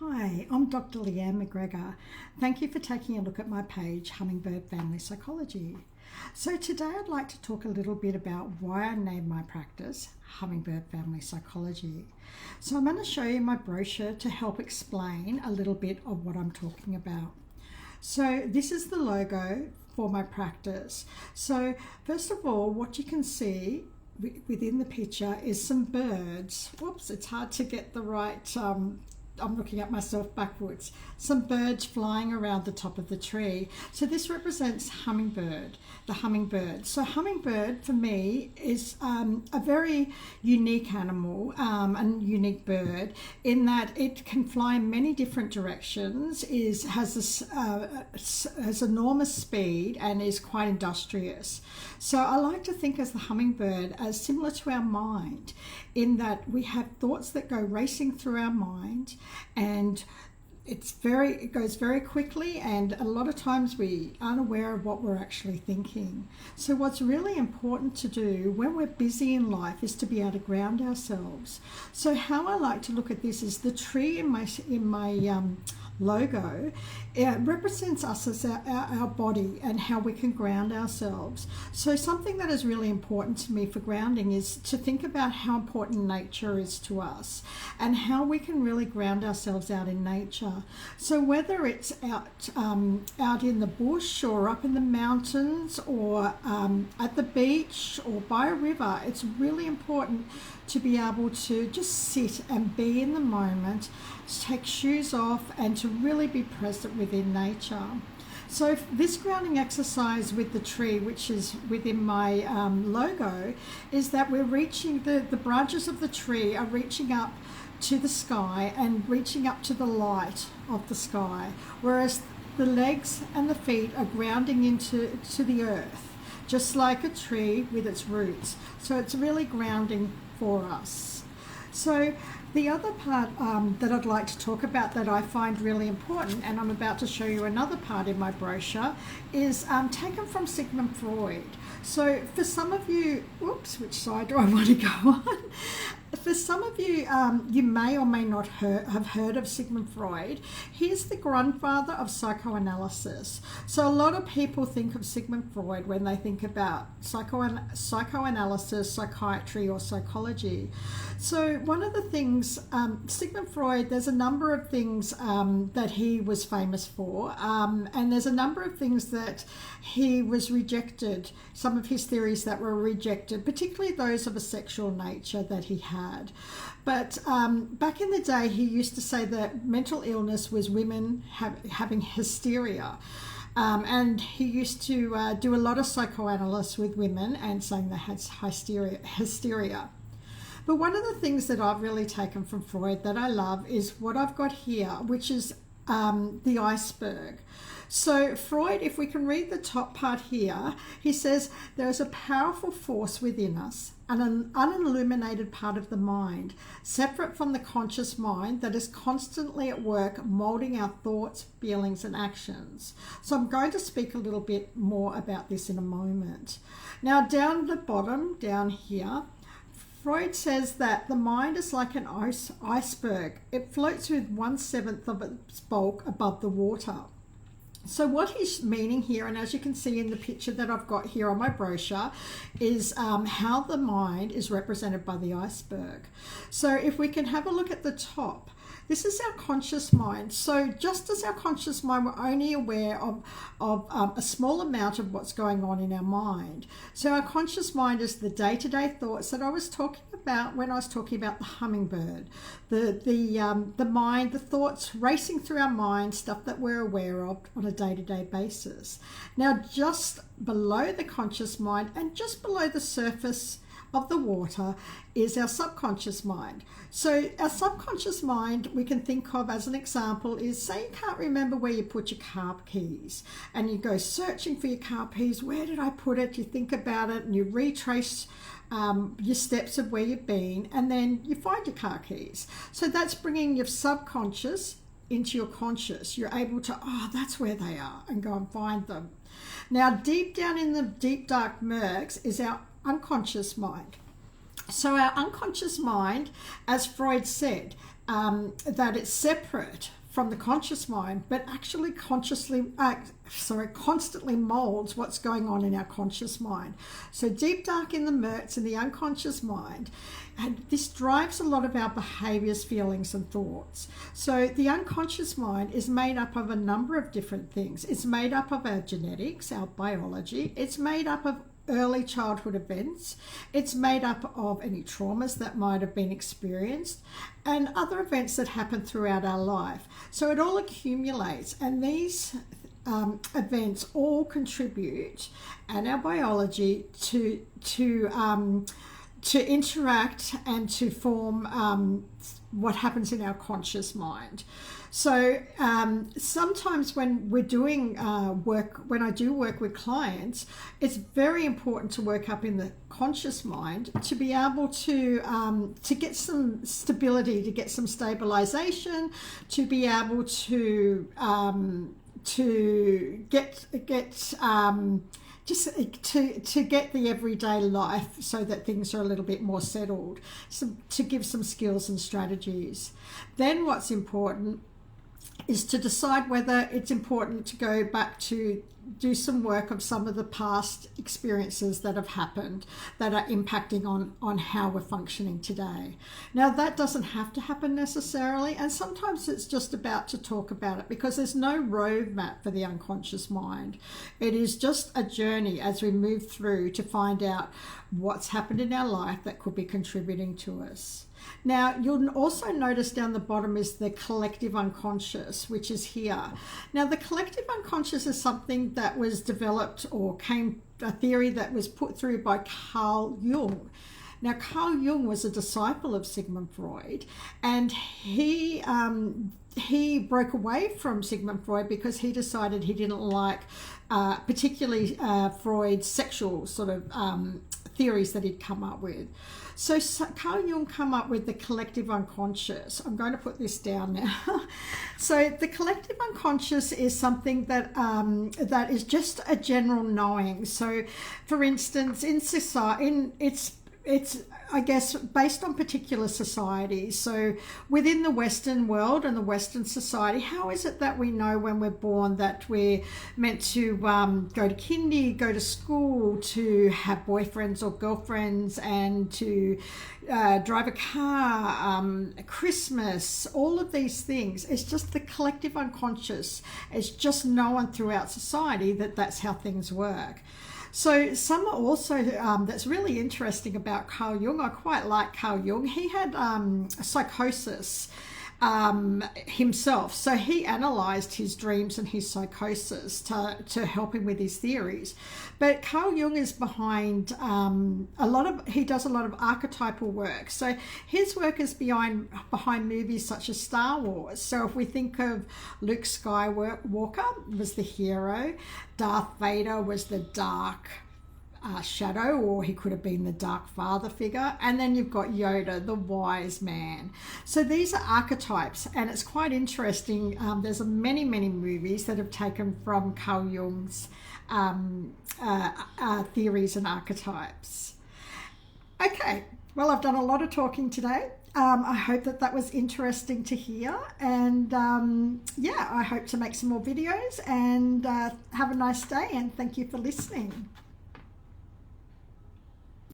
Hi, I'm Dr. Leanne McGregor. Thank you for taking a look at my page, Hummingbird Family Psychology. So today I'd like to talk a little bit about why I named my practice Hummingbird Family Psychology. So I'm going to show you my brochure to help explain a little bit of what I'm talking about. So this is the logo for my practice. So first of all, what you can see within the picture is some birds. Whoops, it's hard to get the right, I'm looking at myself backwards. Some birds flying around the top of the tree. So this represents hummingbird, the hummingbird. So hummingbird for me is a very unique animal, a unique bird in that it can fly in many different directions, has enormous speed and is quite industrious. So I like to think as the hummingbird as similar to our mind in that we have thoughts that go racing through our mind, and it goes very quickly, and a lot of times we aren't aware of what we're actually thinking. So what's really important to do when we're busy in life is to be able to ground ourselves. So how I like to look at this is the tree in my logo. It represents us as our body and how we can ground ourselves. So something that is really important to me for grounding is to think about how important nature is to us and how we can really ground ourselves out in nature. So whether it's out in the bush or up in the mountains or at the beach or by a river, it's really important to be able to just sit and be in the moment, take shoes off, and to really be present within nature. So this grounding exercise with the tree, which is within my logo, is that we're reaching, the branches of the tree are reaching up to the sky and reaching up to the light of the sky, whereas the legs and the feet are grounding into the earth, just like a tree with its roots. So it's really grounding for us. So the other part that I'd like to talk about that I find really important, and I'm about to show you another part in my brochure, is taken from Sigmund Freud. So for some of you, whoops, which side do I want to go on? For some of you, you may or may not have heard of Sigmund Freud. He's the grandfather of psychoanalysis. So a lot of people think of Sigmund Freud when they think about psychoanalysis, psychiatry, or psychology. So one of the things, Sigmund Freud, there's a number of things that he was famous for, and there's a number of things that he was rejected, some of his theories that were rejected, particularly those of a sexual nature that he had. But back in the day, he used to say that mental illness was women having hysteria. And he used to do a lot of psychoanalysis with women and saying they had hysteria. But one of the things that I've really taken from Freud that I love is what I've got here, which is the iceberg. So Freud, if we can read the top part here, he says there is a powerful force within us, an unilluminated part of the mind, separate from the conscious mind, that is constantly at work molding our thoughts, feelings and actions. So I'm going to speak a little bit more about this in a moment. Now down the bottom, down here, Freud says that the mind is like an iceberg. It floats with 1/7 of its bulk above the water. So what he's meaning here, and as you can see in the picture that I've got here on my brochure, is how the mind is represented by the iceberg. So if we can have a look at the top, this is our conscious mind. So just as our conscious mind, we're only aware of a small amount of what's going on in our mind. So our conscious mind is the day-to-day thoughts that I was talking about when I was talking about the hummingbird. The mind, the thoughts racing through our mind, stuff that we're aware of on a day-to-day basis. Now just below the conscious mind and just below the surface of the water is our subconscious mind. So our subconscious mind, we can think of as an example is, say you can't remember where you put your car keys and you go searching for your car keys. Where did I put it? You think about it and you retrace your steps of where you've been, and then you find your car keys. So that's bringing your subconscious into your conscious. You're able to, that's where they are, and go and find them. Now deep down in the deep dark murks is our unconscious mind. So our unconscious mind, as Freud said, that it's separate from the conscious mind, but actually constantly molds what's going on in our conscious mind. So deep dark in the murks in the unconscious mind, and this drives a lot of our behaviors, feelings, and thoughts. So the unconscious mind is made up of a number of different things. It's made up of our genetics, our biology. It's made up of early childhood events. It's made up of any traumas that might have been experienced and other events that happen throughout our life. So it all accumulates, and these events all contribute, and our biology to interact and to form what happens in our conscious mind. So sometimes when we're doing when I do work with clients, it's very important to work up in the conscious mind to be able to get some stability, to get some stabilization, to be able to get to get the everyday life so that things are a little bit more settled, so to give some skills and strategies. Then what's important is to decide whether it's important to go back to do some work of some of the past experiences that have happened that are impacting on how we're functioning today. Now, that doesn't have to happen necessarily, and sometimes it's just about to talk about it, because there's no roadmap for the unconscious mind. It is just a journey as we move through to find out what's happened in our life that could be contributing to us. Now, you'll also notice down the bottom is the collective unconscious, which is here. Now, the collective unconscious is something that was developed a theory that was put through by Carl Jung. Now, Carl Jung was a disciple of Sigmund Freud, and he broke away from Sigmund Freud because he decided he didn't like particularly Freud's sexual sort of theories that he'd come up with. So Carl Jung came up with the collective unconscious. I'm going to put this down now. So the collective unconscious is something that that is just a general knowing. So, for instance, in society, it's I guess based on particular societies. So within the Western world and the Western society, how is it that we know when we're born that we're meant to go to kindy, go to school, to have boyfriends or girlfriends, and to drive a car, Christmas, all of these things? It's just the collective unconscious. It's just known throughout society that that's how things work. So some are also, that's really interesting about Carl Jung. I quite like Carl Jung. He had psychosis himself. So he analysed his dreams and his psychosis to help him with his theories. But Carl Jung is behind he does a lot of archetypal work. So his work is behind movies such as Star Wars. So if we think of Luke Skywalker was the hero, Darth Vader was the dark shadow, or he could have been the dark father figure, and then you've got Yoda, the wise man. So these are archetypes, and it's quite interesting. There's many movies that have taken from Carl Jung's theories and archetypes. Okay, well, I've done a lot of talking today. I hope that was interesting to hear, and I hope to make some more videos, and have a nice day, and thank you for listening.